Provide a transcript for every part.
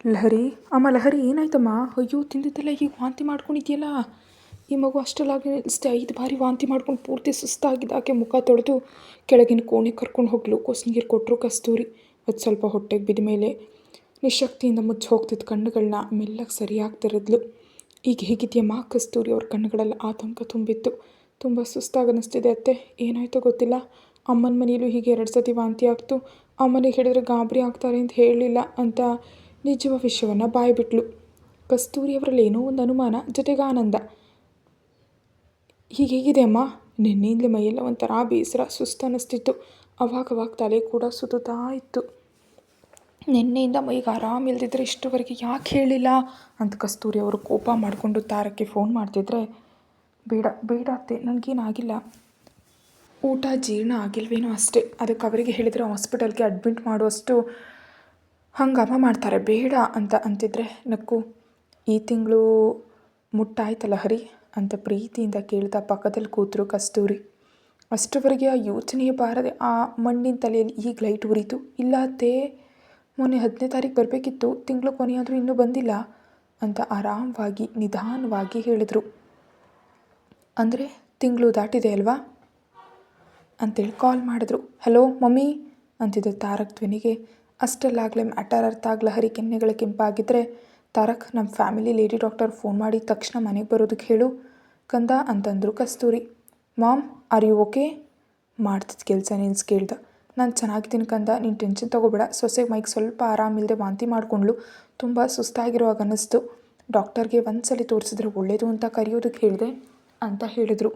ಲಹರಿ ಅಮ್ಮ ಲಹರಿ ಏನಾಯ್ತಮ್ಮ? ಅಯ್ಯೋ ತಿಂದಿದ್ದೆಲ್ಲ ಈಗ ವಾಂತಿ ಮಾಡ್ಕೊಂಡಿದ್ಯಲ್ಲ. ಈ ಮಗು ಅಷ್ಟಲ್ಲಾಗಿ ನಿಲ್ಲಿಸ್ದೆ 5 ಬಾರಿ ವಾಂತಿ ಮಾಡ್ಕೊಂಡು ಪೂರ್ತಿ ಸುಸ್ತಾಗಿದ್ದು ಆಕೆ ಮುಖ ತೊಳೆದು ಕೆಳಗಿನ ಕೋಣೆ ಕರ್ಕೊಂಡು ಹೋಗಿ ಗ್ಲೂಕೋಸ್ ನೀರು ಕೊಟ್ಟರು ಕಸ್ತೂರಿ. ಅದು ಸ್ವಲ್ಪ ಹೊಟ್ಟೆಗೆ ಬಿದ್ದ ಮೇಲೆ ನಿಶಕ್ತಿಯಿಂದ ಮುಚ್ಚಿ ಹೋಗ್ತಿದ್ದ ಕಣ್ಣುಗಳನ್ನ ಮೆಲ್ಲಗೆ ಸರಿಯಾಗ್ತಿರಿದ್ಲು. ಈಗ ಹೇಗಿದೆಯಮ್ಮ ಕಸ್ತೂರಿ? ಅವ್ರ ಕಣ್ಣುಗಳೆಲ್ಲ ಆತಂಕ ತುಂಬಿತ್ತು. ತುಂಬ ಸುಸ್ತಾಗಿ ಅನ್ನಿಸ್ತಿದೆ ಅತ್ತೆ. ಏನಾಯ್ತೋ ಗೊತ್ತಿಲ್ಲ. ಅಮ್ಮನ ಮನೇಲೂ ಹೀಗೆ 2 ಸತಿ ವಾಂತಿ ಆಗ್ತು. ಅಮ್ಮನಿಗೆ ಹೇಳಿದ್ರೆ ಗಾಬರಿ ಆಗ್ತಾರೆ ಅಂತ ಹೇಳಲಿಲ್ಲ ಅಂತ ನಿಜವ ವಿಷಯವನ್ನು ಬಾಯ್ಬಿಟ್ಲು. ಕಸ್ತೂರಿ ಅವರಲ್ಲಿ ಏನೋ ಒಂದು ಅನುಮಾನ, ಜೊತೆಗೆ ಆನಂದ. ಹೀಗೇಗಿದೆ ಅಮ್ಮ? ನಿನ್ನೆಯಿಂದಲೇ ಮೈಯೆಲ್ಲ ಒಂಥರ ಬೇಸರ, ಸುಸ್ತು ಅನ್ನಿಸ್ತಿತ್ತು. ಅವಾಗವಾಗ ತಲೆ ಕೂಡ ಸುತ್ತಾ ಇತ್ತು. ನಿನ್ನೆಯಿಂದ ಮೈಗೆ ಆರಾಮಿಲ್ದಿದ್ರೆ ಇಷ್ಟವರೆಗೆ ಯಾಕೆ ಹೇಳಿಲ್ಲ ಅಂತ ಕಸ್ತೂರಿ ಅವರು ಕೋಪ ಮಾಡಿಕೊಂಡು ತಾರಕ್ಕೆ ಫೋನ್ ಮಾಡ್ತಿದ್ರೆ, ಬೇಡ ಬೇಡ ಅತ್ತೆ, ನನಗೇನಾಗಿಲ್ಲ. ಊಟ ಜೀರ್ಣ ಆಗಿಲ್ವೇನೋ ಅಷ್ಟೇ. ಅದಕ್ಕೆ ಅವರಿಗೆ ಹೇಳಿದರೆ ಹಾಸ್ಪಿಟಲ್ಗೆ ಅಡ್ಮಿಟ್ ಮಾಡುವಷ್ಟು ಹಂಗಾಮ ಮಾಡ್ತಾರೆ, ಬೇಡ ಅಂತ ಅಂತಿದ್ರೆ ನಕ್ಕು. ಈ ತಿಂಗಳು ಮುಟ್ಟಾಯ್ತಲ್ಲ ಹರಿ ಅಂತ ಪ್ರೀತಿಯಿಂದ ಕೇಳ್ತಾ ಪಕ್ಕದಲ್ಲಿ ಕೂತರು ಕಸ್ತೂರಿ. ಅಷ್ಟರವರೆಗೆ ಆ ಯೋಚನೆಯೇ ಬಾರದೆ ಆ ಮಣ್ಣಿನ ತಲೆಯಲ್ಲಿ ಈಗ ಲೈಟ್ ಉರಿತು. ಇಲ್ಲ ಅತ್ತೆ, ಮೊನ್ನೆ 10ನೇ ತಾರೀಕು ಬರಬೇಕಿತ್ತು, ತಿಂಗಳು ಕೊನೆಯಾದರೂ ಇನ್ನೂ ಬಂದಿಲ್ಲ ಅಂತ ಆರಾಮವಾಗಿ ನಿಧಾನವಾಗಿ ಹೇಳಿದರು. ಅಂದರೆ ತಿಂಗಳು ದಾಟಿದೆ ಅಲ್ವಾ ಅಂತೇಳಿ ಕಾಲ್ ಮಾಡಿದ್ರು. ಹಲೋ ಮಮ್ಮಿ ಅಂತಿದ್ದ ತಾರಕ್ ಧ್ವನಿಗೆ ಅಷ್ಟಲ್ಲಾಗಲೇ ಮ್ಯಾಟರ್ ಅರ್ಥ ಆಗಲ ಹರಿ ಕೆನ್ನೆಗಳ ಕೆಂಪಾಗಿದ್ದರೆ, ತಾರಕ್ ನಮ್ಮ ಫ್ಯಾಮಿಲಿ ಲೇಡಿ ಡಾಕ್ಟರ್ ಫೋನ್ ಮಾಡಿದ ತಕ್ಷಣ ಮನೆಗೆ ಬರೋದಕ್ಕೆ ಹೇಳು ಕಂದ ಅಂತಂದರು Kasturi. Mom are you okay? ಮಾಡ್ತಿದ್ದ ಕೆಲಸ ನಿಲ್ಸಿ ಕೇಳ್ದ. ನಾನು ಚೆನ್ನಾಗಿದ್ದೀನಿ ಕಂದ, ನೀನು ಟೆನ್ಷನ್ ತೊಗೋಬೇಡ. ಸೊಸೆ ಮೈಗೆ ಸ್ವಲ್ಪ ಆರಾಮಿಲ್ಲದೆ ವಾಂತಿ ಮಾಡಿಕೊಂಡ್ಲು, ತುಂಬ ಸುಸ್ತಾಗಿರುವಾಗ ಅನ್ನಿಸ್ತು. ಡಾಕ್ಟರ್ಗೆ ಒಂದ್ಸಲಿ ತೋರಿಸಿದ್ರೆ ಒಳ್ಳೇದು ಅಂತ ಕರೆಯೋದಕ್ಕೆ ಹೇಳಿದೆ ಅಂತ ಹೇಳಿದರು.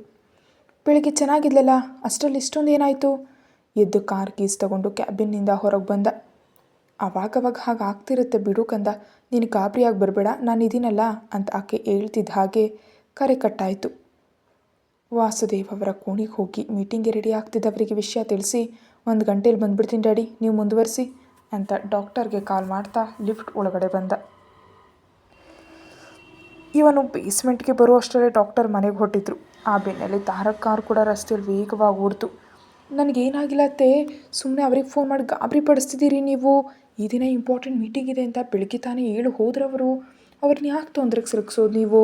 ಬೆಳಿಗ್ಗೆ ಚೆನ್ನಾಗಿದ್ಲಲ್ಲ, ಅಷ್ಟರಲ್ಲಿ ಇಷ್ಟೊಂದು ಏನಾಯಿತು? ಎದ್ದು ಕಾರ್ ಕೀಸ್ ತಗೊಂಡು ಕ್ಯಾಬಿನ್ನಿಂದ ಹೊರಗೆ ಬಂದ. ಅವಾಗವಾಗ ಹಾಗೆ ಆಗ್ತಿರುತ್ತೆ ಬಿಡು ಕಂದ, ನೀನು ಗಾಬರಿಯಾಗಿ ಬರಬೇಡ, ನಾನು ಇದೀನಲ್ಲ ಅಂತ ಆಕೆ ಹೇಳ್ತಿದ್ದ ಹಾಗೆ ಕರೆ ಕಟ್ಟಾಯಿತು. ವಾಸುದೇವ್ ಅವರ ಕೋಣೆಗೆ ಹೋಗಿ ಮೀಟಿಂಗ್ಗೆ ರೆಡಿ ಆಗ್ತಿದ್ದವರಿಗೆ ವಿಷಯ ತಿಳಿಸಿ, 1 ಗಂಟೆಯಲ್ಲಿ ಬಂದುಬಿಡ್ತೀನಿ ಡ್ಯಾಡಿ, ನೀವು ಮುಂದುವರಿಸಿ ಅಂತ ಡಾಕ್ಟರ್ಗೆ ಕಾಲ್ ಮಾಡ್ತಾ ಲಿಫ್ಟ್ ಒಳಗಡೆ ಬಂದ. ಇವನು ಬೇಸ್ಮೆಂಟ್ಗೆ ಬರೋ ಅಷ್ಟರಲ್ಲೇ ಡಾಕ್ಟರ್ ಮನೆಗೆ ಹೊಟ್ಟಿದ್ರು. ಆ ಬೆನ್ನಲ್ಲಿ ತಾರಕ್ ಕಾರ್ ಕೂಡ ರಸ್ತೆಯಲ್ಲಿ ವೇಗವಾಗಿ ಓಡ್ತು. ನನಗೇನಾಗಿಲ್ಲ ಅತ್ತೆ, ಸುಮ್ಮನೆ ಅವ್ರಿಗೆ ಫೋನ್ ಮಾಡಿ ಗಾಬರಿ ಪಡಿಸ್ತಿದ್ದೀರಿ ನೀವು. ಈ ದಿನ ಇಂಪಾರ್ಟೆಂಟ್ ಮೀಟಿಂಗ್ ಇದೆ ಅಂತ ಬೆಳಗ್ಗೆ ತಾನೇ ಹೇಳಿ ಹೋದ್ರವರು, ಅವ್ರನ್ನ ಯಾಕೆ ತೊಂದರೆಗೆ ಸಿಲುಕ್ಸೋದು ನೀವು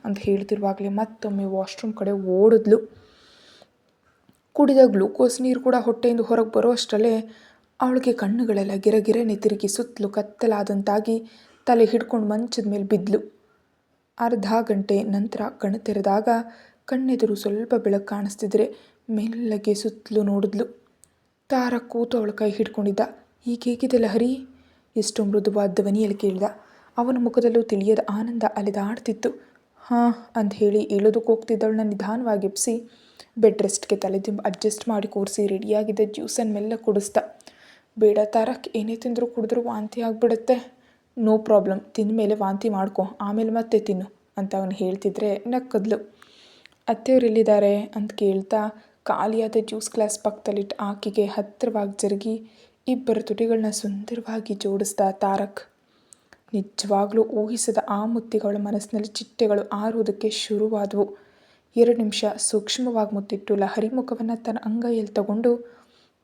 ಅಂತ ಹೇಳ್ತಿರುವಾಗಲೇ ಮತ್ತೊಮ್ಮೆ ವಾಶ್ರೂಮ್ ಕಡೆ ಓಡಿದ್ಲು. ಕುಡಿದ ಗ್ಲೂಕೋಸ್ ನೀರು ಕೂಡ ಹೊಟ್ಟೆಯಿಂದ ಹೊರಗೆ ಬರೋ ಅಷ್ಟರಲ್ಲೇ ಅವಳಿಗೆ ಕಣ್ಣುಗಳೆಲ್ಲ ಗಿರಗಿರನೆ ತಿರುಗಿ ಸುತ್ತಲೂ ಕತ್ತಲಾದಂತಾಗಿ ತಲೆ ಹಿಡ್ಕೊಂಡು ಮಂಚದ ಮೇಲೆ ಬಿದ್ಲು. ಅರ್ಧ ಗಂಟೆ ನಂತರ ಕಣ್ಣು ತೆರೆದಾಗ ಕಣ್ಣೆದುರು ಸ್ವಲ್ಪ ಬೆಳಕು ಕಾಣಿಸ್ತಿದ್ರೆ ಮೆಲ್ಲಗೆ ಸುತ್ತಲೂ ನೋಡಿದ್ಲು. ತಾರಕ್ ಕೂತು ಅವಳ ಕೈ ಹಿಡ್ಕೊಂಡಿದ್ದ. ಈಗ ಹೇಗಿದೆ ಲಹರಿ? ಎಷ್ಟು ಮೃದುವಾದ ಧ್ವನಿಯಲ್ಲಿ ಕೇಳಿದ. ಅವನ ಮುಖದಲ್ಲೂ ತಿಳಿಯದ ಆನಂದ ಅಲೆದಾಡ್ತಿತ್ತು. ಹಾಂ ಅಂತ ಹೇಳಿ ಹೇಳೋದಕ್ಕೆ ಹೋಗ್ತಿದ್ದವಳನ್ನ ನಿಧಾನವಾಗಿ ಎಬ್ಬಿಸಿ ಬೆಡ್ ರೆಸ್ಟ್ಗೆ ತಲೆ ತುಂಬ ಅಡ್ಜಸ್ಟ್ ಮಾಡಿ ಕೂರಿಸಿ ರೆಡಿಯಾಗಿದ್ದ ಜ್ಯೂಸನ್ನು ಮೆಲ್ಲ ಕುಡಿಸ್ದ. ಬೇಡ ತಾರಕ್, ಏನೇ ತಿಂದರೂ ಕುಡಿದ್ರೂ ವಾಂತಿ ಆಗಿಬಿಡುತ್ತೆ. ನೋ ಪ್ರಾಬ್ಲಮ್, ತಿಂದ ಮೇಲೆ ವಾಂತಿ ಮಾಡ್ಕೊ, ಆಮೇಲೆ ಮತ್ತೆ ತಿನ್ನು ಅಂತ ಅವನು ಹೇಳ್ತಿದ್ರೆ ನಕ್ಕದ್ಲು. ಅತ್ತೆಯವರೆಲ್ಲಿದ್ದಾರೆ ಅಂತ ಕೇಳ್ತಾ ಖಾಲಿಯಾದ ಜ್ಯೂಸ್ ಗ್ಲಾಸ್ ಪಕ್ಕದಲ್ಲಿಟ್ಟು ಆಕೆಗೆ ಹತ್ತಿರವಾಗಿ ಜರುಗಿ ಇಬ್ಬರ ತುಟಿಗಳನ್ನ ಸುಂದರವಾಗಿ ಜೋಡಿಸ್ದ ತಾರಕ್. ನಿಜವಾಗ್ಲೂ ಊಹಿಸದ ಆ ಮುತ್ತಿಗಳ ಮನಸ್ಸಿನಲ್ಲಿ ಚಿಟ್ಟೆಗಳು ಆರೋದಕ್ಕೆ ಶುರುವಾದವು. 2 ನಿಮಿಷ ಸೂಕ್ಷ್ಮವಾಗಿ ಮುತ್ತಿಟ್ಟು ಲಹರಿ ಮುಖವನ್ನು ತನ್ನ ಅಂಗೈಯಲ್ಲಿ ತಗೊಂಡು,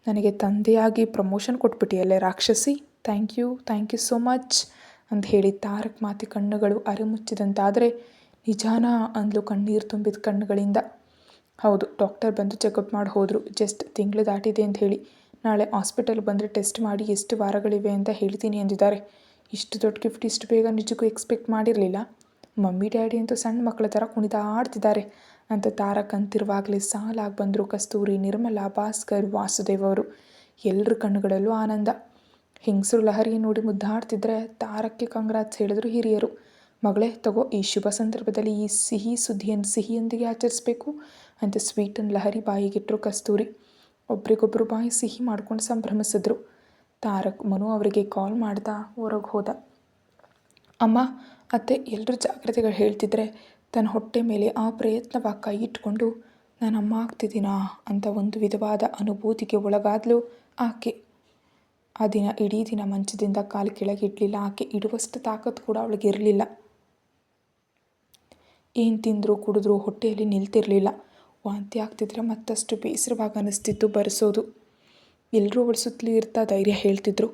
ನನಗೆ ತಂದೆಯಾಗಿ ಪ್ರಮೋಷನ್ ಕೊಟ್ಬಿಟ್ಟಿಯಲ್ಲೇ ರಾಕ್ಷಸಿ, ಥ್ಯಾಂಕ್ ಯು ಸೋ ಮಚ್ ಅಂತ ಹೇಳಿ ತಾರಕ್ ಮಾತಿ ಕಣ್ಣುಗಳು ಅರೆಮುಚ್ಚಿದಂತಾದರೆ, ನಿಜಾನಾ ಅಂದ್ಲು ಕಣ್ಣೀರು ತುಂಬಿದ ಕಣ್ಣುಗಳಿಂದ. ಹೌದು, ಡಾಕ್ಟರ್ ಬಂದು ಚೆಕಪ್ ಮಾಡಿ ಹೋದರು. ಜಸ್ಟ್ ತಿಂಗಳು ದಾಟಿದೆ ಅಂತ ಹೇಳಿ. ನಾಳೆ ಹಾಸ್ಪಿಟಲ್ ಬಂದರೆ ಟೆಸ್ಟ್ ಮಾಡಿ ಎಷ್ಟು ವಾರಗಳಿವೆ ಅಂತ ಹೇಳ್ತೀನಿ ಎಂದಿದ್ದಾರೆ. ಇಷ್ಟು ದೊಡ್ಡ ಗಿಫ್ಟ್ ಇಷ್ಟು ಬೇಗ ನಿಜಕ್ಕೂ ಎಕ್ಸ್ಪೆಕ್ಟ್ ಮಾಡಿರಲಿಲ್ಲ. ಮಮ್ಮಿ ಡ್ಯಾಡಿ ಅಂತೂ ಸಣ್ಣ ಮಕ್ಕಳ ಥರ ಕುಣಿದಾಡ್ತಿದ್ದಾರೆ ಅಂತ ತಾರಕ್ ಅಂತಿರುವಾಗಲೇ ಸಾಲಾಗಿ ಬಂದರು ಕಸ್ತೂರಿ, ನಿರ್ಮಲಾ, ಭಾಸ್ಕರ್, ವಾಸುದೇವ್ ಅವರು. ಎಲ್ಲರ ಕಣ್ಣುಗಳಲ್ಲೂ ಆನಂದ. ಹೆಂಗಸರು ಲಹರಿಯನ್ನು ನೋಡಿ ಮುದ್ದಾಡ್ತಿದ್ರೆ ತಾರಕ್ಕೆ ಕಂಗ್ರಾಟ್ಸ್ ಹೇಳಿದ್ರು ಹಿರಿಯರು. ಮಗಳೇ ತಗೋ, ಈ ಶುಭ ಸಂದರ್ಭದಲ್ಲಿ ಈ ಸಿಹಿ ಸುದ್ದಿಯನ್ನು ಸಿಹಿಯೊಂದಿಗೆ ಆಚರಿಸಬೇಕು ಅಂತ ಸ್ವೀಟನ್ನು ಲಹರಿ ಬಾಯಿಗಿಟ್ಟರು ಕಸ್ತೂರಿ. ಒಬ್ರಿಗೊಬ್ಬರು ಬಾಯಿ ಸಿಹಿ ಮಾಡ್ಕೊಂಡು ಸಂಭ್ರಮಿಸಿದ್ರು. ತಾರಕ್ ಮನು ಅವರಿಗೆ ಕಾಲ್ ಮಾಡ್ದ ಹೊರಗೆ ಹೋದ. ಅಮ್ಮ ಅತ್ತೆ ಎಲ್ಲರೂ ಜಾಗ್ರತೆಗಳು ಹೇಳ್ತಿದ್ರೆ ತನ್ನ ಹೊಟ್ಟೆ ಮೇಲೆ ಆ ಪ್ರಯತ್ನವಾಗಿ ಕೈ ಇಟ್ಕೊಂಡು ನಾನು ಅಮ್ಮ ಆಗ್ತಿದ್ದೀನಾ ಅಂತ ಒಂದು ವಿಧವಾದ ಅನುಭೂತಿಗೆ ಒಳಗಾದ್ಲು ಆಕೆ. ಆ ದಿನ ಇಡೀ ದಿನ ಮಂಚದಿಂದ ಕಾಲು ಕೆಳಗೆ ಇಡಲಿಲ್ಲ ಆಕೆ. ಇಡುವಷ್ಟು ತಾಕತ್ತು ಕೂಡ ಅವಳಿಗೆ ಇರಲಿಲ್ಲ. ಏನು ತಿಂದರೂ ಕುಡಿದ್ರೂ ಹೊಟ್ಟೆಯಲ್ಲಿ ನಿಲ್ತಿರಲಿಲ್ಲ. ವಾಂತಿ ಆಗ್ತಿದ್ರೆ ಮತ್ತಷ್ಟು ಬೇಸರವಾಗಿ ಅನ್ನಿಸ್ತಿತ್ತು ಬರೆಸೋದು. ಎಲ್ಲರೂ ಅವಳ ಸುತ್ತಲೂ ಇರ್ತಾ ಧೈರ್ಯ ಹೇಳ್ತಿದ್ರು.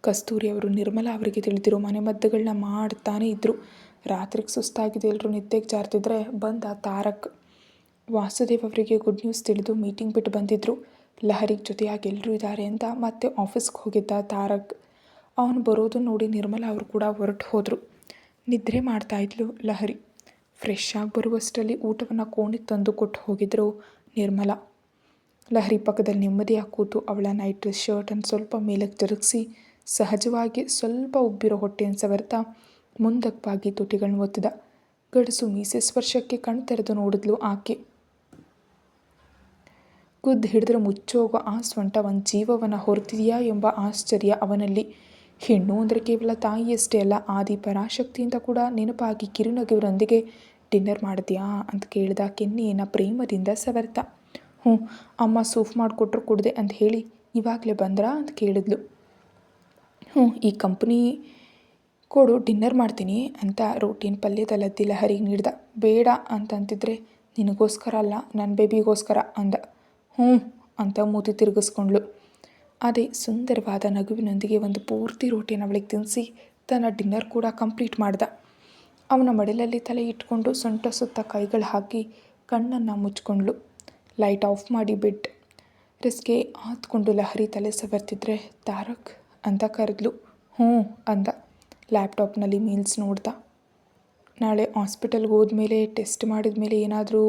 ಕಸ್ತೂರಿ ಅವರು ನಿರ್ಮಲಾ ಅವರಿಗೆ ತಿಳಿದಿರೋ ಮನೆಮದ್ದುಗಳನ್ನ ಮಾಡ್ತಾನೆ ಇದ್ದರು. ರಾತ್ರಿಗೆ ಸುಸ್ತಾಗಿದೆ, ಎಲ್ಲರೂ ನಿದ್ದೆಗೆ ಜಾರ್ತಿದ್ರೆ ಬಂದ ತಾರಕ್. ವಾಸುದೇವ್ ಅವರಿಗೆ ಗುಡ್ ನ್ಯೂಸ್ ತಿಳಿದು ಮೀಟಿಂಗ್ ಬಿಟ್ಟು ಬಂದಿದ್ದರು. ಲಹರಿಗೆ ಜೊತೆಯಾಗಿ ಎಲ್ಲರೂ ಇದ್ದಾರೆ ಅಂತ ಮತ್ತೆ ಆಫೀಸ್ಗೆ ಹೋಗಿದ್ದ ತಾರಕ್. ಅವನು ಬರೋದು ನೋಡಿ ನಿರ್ಮಲಾ ಅವರು ಕೂಡ ಹೊರಟು ಹೋದರು. ನಿದ್ರೆ ಮಾಡ್ತಾಯಿದ್ಲು ಲಹರಿ. ಫ್ರೆಶ್ ಆಗಿ ಬರುವಷ್ಟರಲ್ಲಿ ಊಟವನ್ನು ಕೋಣೆಗೆ ತಂದು ಕೊಟ್ಟು ಹೋಗಿದ್ರು ನಿರ್ಮಲಾ. ಲಹರಿ ಪಕ್ಕದಲ್ಲಿ ನೆಮ್ಮದಿಯಾಗಿ ಕೂತು ಅವಳ ನೈಟ್ ಡ್ರೆಸ್ ಶರ್ಟನ್ನು ಸ್ವಲ್ಪ ಮೇಲಕ್ಕೆ ತಿರುಗಿಸಿ ಸಹಜವಾಗಿ ಸ್ವಲ್ಪ ಉಬ್ಬಿರೋ ಹೊಟ್ಟೆಯನ್ನು ಸವರ್ತಾ ಮುಂದಕ್ಕೆ ಬಾಗಿ ತುಟಿಗಳನ್ನ ಒತ್ತಿದ. ಗಡಸು ಮೀಸೆ ಸ್ಪರ್ಶಕ್ಕೆ ಕಣ್ ತೆರೆದು ನೋಡಿದ್ಲು ಆಕೆ. ಗುದ್ದು ಹಿಡಿದ್ರೆ ಮುಚ್ಚೋಗೋ ಆ ಸೊಂಟ ಒಂದು ಜೀವವನ್ನು ಹೊರತಿದೆಯಾ ಎಂಬ ಆಶ್ಚರ್ಯ ಅವನಲ್ಲಿ. ಹೆಣ್ಣು ಅಂದರೆ ಕೇವಲ ತಾಯಿಯಷ್ಟೇ ಅಲ್ಲ, ಆದಿ ಪರಾಶಕ್ತಿಯಿಂದ ಕೂಡ ನೆನಪಾಗಿ ಕಿರುನಗುವಿನೊಂದಿಗೆ ಡಿನ್ನರ್ ಮಾಡಿದ್ಯಾ ಅಂತ ಕೇಳಿದ ಕೆನ್ನೆಯನ್ನು ಪ್ರೇಮದಿಂದ ಸವರ್ತ. ಹ್ಞೂ, ಅಮ್ಮ ಸೂಫ್ ಮಾಡಿಕೊಟ್ರು ಕುಡ್ದೆ ಅಂತ ಹೇಳಿ ಇವಾಗಲೇ ಬಂದ್ರಾ ಅಂತ ಕೇಳಿದ್ಲು. ಹ್ಞೂ, ಈ ಕಂಪ್ನಿ ಕೊಡು, ಡಿನ್ನರ್ ಮಾಡ್ತೀನಿ ಅಂತ ರೋಟಿನ ಪಲ್ಯದಲ್ಲದ್ದಿ ಲಹರಿಗೆ ನೀಡ್ದ. ಬೇಡ ಅಂತಂತಿದ್ರೆ ನಿನಗೋಸ್ಕರ ಅಲ್ಲ, ನನ್ನ ಬೇಬಿಗೋಸ್ಕರ ಅಂದ. ಹ್ಞೂ ಅಂತ ಮೂತಿ ತಿರುಗಿಸ್ಕೊಂಡ್ಳು. ಅದೇ ಸುಂದರವಾದ ನಗುವಿನೊಂದಿಗೆ ಒಂದು ಪೂರ್ತಿ ರೋಟಿಯನ್ನು ಅವಳಿಗೆ ತಿನ್ನಿಸಿ ತನ್ನ ಡಿನ್ನರ್ ಕೂಡ ಕಂಪ್ಲೀಟ್ ಮಾಡ್ದ. ಅವನ ಮಡಿಲಲ್ಲಿ ತಲೆ ಇಟ್ಕೊಂಡು ಸೊಂಟ ಸುತ್ತ ಕೈಗಳು ಹಾಕಿ ಕಣ್ಣನ್ನು ಮುಚ್ಕೊಂಡ್ಳು. ಲೈಟ್ ಆಫ್ ಮಾಡಿ ಬೆಡ್ ರೆಸ್ಗೆ ಆತ್ಕೊಂಡು ಲಹರಿ ತಲೆ ಸವರ್ತಿದ್ರೆ ತಾರಕ್ ಅಂತ ಕರೆದ್ಲು. ಹ್ಞೂ ಅಂದ. ಲ್ಯಾಪ್ಟಾಪ್ನಲ್ಲಿ ಮೇಲ್ಸ್ ನೋಡ್ದ. ನಾಳೆ ಹಾಸ್ಪಿಟಲ್ಗೆ ಹೋದ್ಮೇಲೆ ಟೆಸ್ಟ್ ಮಾಡಿದ ಮೇಲೆ ಏನಾದರೂ